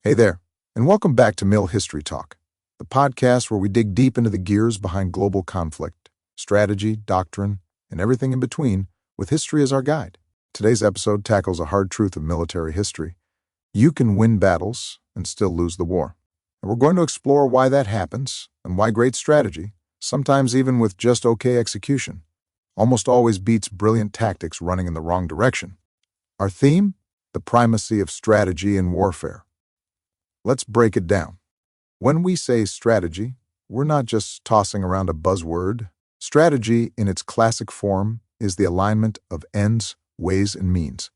Hey there, and welcome back to Mill History Talk, the podcast where we dig deep into the gears behind global conflict, strategy, doctrine, and everything in between, with history as our guide. Today's episode tackles a hard truth of military history. You can win battles and still lose the war. And we're going to explore why that happens and why great strategy, sometimes even with just okay execution, almost always beats brilliant tactics running in the wrong direction. Our theme? The primacy of strategy in warfare. Let's break it down. When we say strategy, we're not just tossing around a buzzword. Strategy, in its classic form, is the alignment of ends, ways, and means.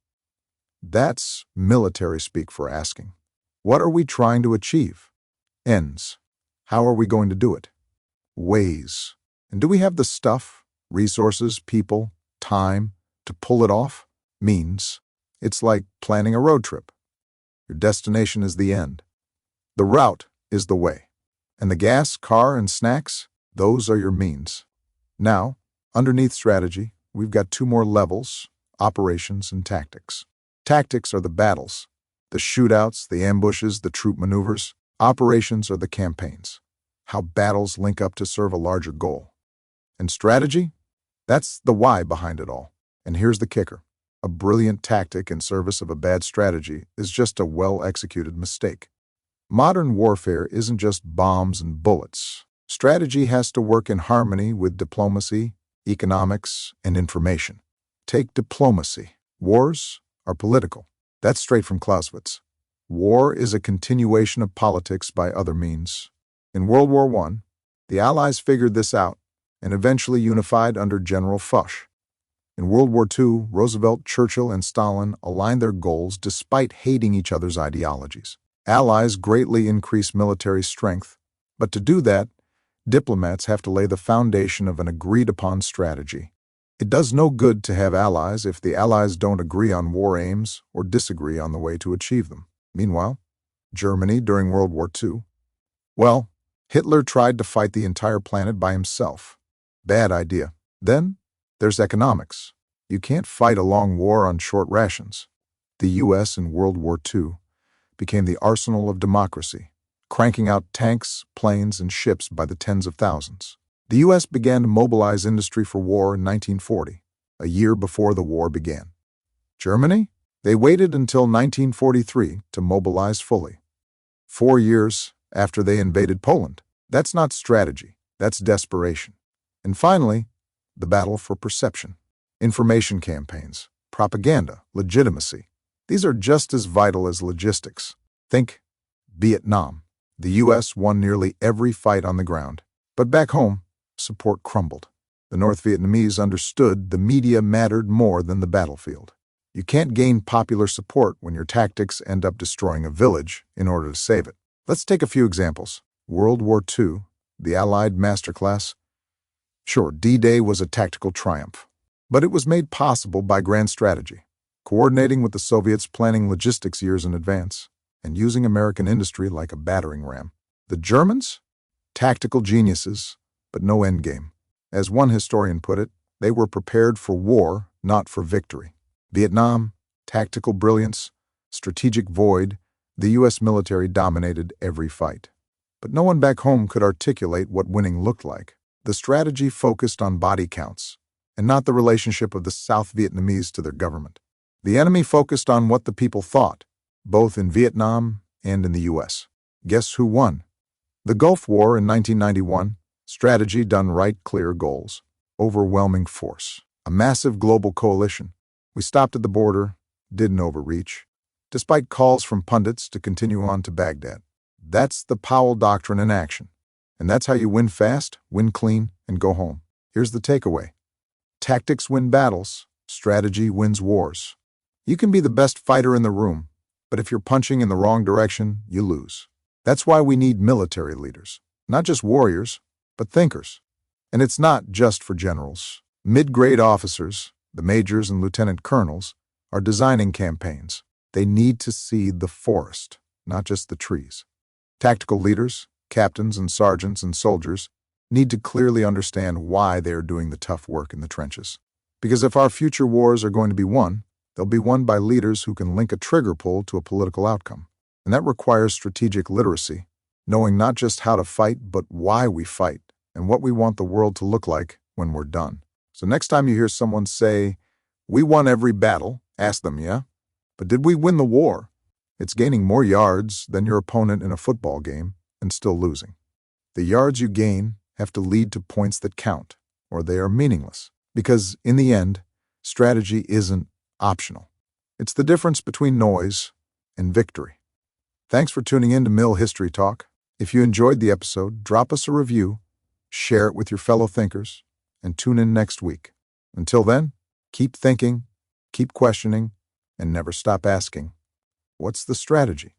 That's military speak for asking. What are we trying to achieve? Ends. How are we going to do it? Ways. And do we have the stuff, resources, people, time to pull it off? Means. It's like planning a road trip. Your destination is the end. The route is the way. And the gas, car, and snacks, those are your means. Now, underneath strategy, we've got two more levels: operations and tactics. Tactics are the battles, the shootouts, the ambushes, the troop maneuvers. Operations are the campaigns, how battles link up to serve a larger goal. And strategy? That's the why behind it all. And here's the kicker. A brilliant tactic in service of a bad strategy is just a well-executed mistake. Modern warfare isn't just bombs and bullets. Strategy has to work in harmony with diplomacy, economics, and information. Take diplomacy. Wars are political. That's straight from Clausewitz. War is a continuation of politics by other means. In World War I, the Allies figured this out and eventually unified under General Foch. In World War II, Roosevelt, Churchill, and Stalin aligned their goals despite hating each other's ideologies. Allies greatly increased military strength, but to do that, diplomats have to lay the foundation of an agreed-upon strategy. It does no good to have allies if the allies don't agree on war aims or disagree on the way to achieve them. Meanwhile, Germany during World War II. Well, Hitler tried to fight the entire planet by himself. Bad idea. Then, there's economics. You can't fight a long war on short rations. The U.S. in World War II became the arsenal of democracy, cranking out tanks, planes, and ships by the tens of thousands. The U.S. began to mobilize industry for war in 1940, a year before the war began. Germany? They waited until 1943 to mobilize fully. 4 years after they invaded Poland. That's not strategy, that's desperation. And finally, the battle for perception. Information campaigns, propaganda, legitimacy. These are just as vital as logistics. Think Vietnam. The U.S. won nearly every fight on the ground. But back home, support crumbled. The North Vietnamese understood the media mattered more than the battlefield. You can't gain popular support when your tactics end up destroying a village in order to save it. Let's take a few examples. World War II, the Allied masterclass. Sure, D-Day was a tactical triumph, but it was made possible by grand strategy, coordinating with the Soviets, planning logistics years in advance, and using American industry like a battering ram. The Germans? Tactical geniuses, but no endgame. As one historian put it, they were prepared for war, not for victory. Vietnam, tactical brilliance, strategic void, the U.S. military dominated every fight. But no one back home could articulate what winning looked like. The strategy focused on body counts, and not the relationship of the South Vietnamese to their government. The enemy focused on what the people thought, both in Vietnam and in the U.S. Guess who won? The Gulf War in 1991, strategy done right, clear goals. Overwhelming force. A massive global coalition. We stopped at the border, didn't overreach, despite calls from pundits to continue on to Baghdad. That's the Powell Doctrine in action. And that's how you win fast, win clean, and go home. Here's the takeaway. Tactics win battles, strategy wins wars. You can be the best fighter in the room, but if you're punching in the wrong direction, you lose. That's why we need military leaders. Not just warriors, but thinkers. And it's not just for generals. Mid-grade officers, the majors and lieutenant colonels, are designing campaigns. They need to see the forest, not just the trees. Tactical leaders, captains and sergeants and soldiers, need to clearly understand why they are doing the tough work in the trenches. Because if our future wars are going to be won, they'll be won by leaders who can link a trigger pull to a political outcome. And that requires strategic literacy, knowing not just how to fight, but why we fight and what we want the world to look like when we're done. So next time you hear someone say, "We won every battle," ask them, "Yeah? But did we win the war?" It's gaining more yards than your opponent in a football game and still losing. The yards you gain have to lead to points that count, or they are meaningless. Because in the end, strategy isn't optional. It's the difference between noise and victory. Thanks for tuning in to Mill History Talk. If you enjoyed the episode, drop us a review, share it with your fellow thinkers, and tune in next week. Until then, keep thinking, keep questioning, and never stop asking, what's the strategy?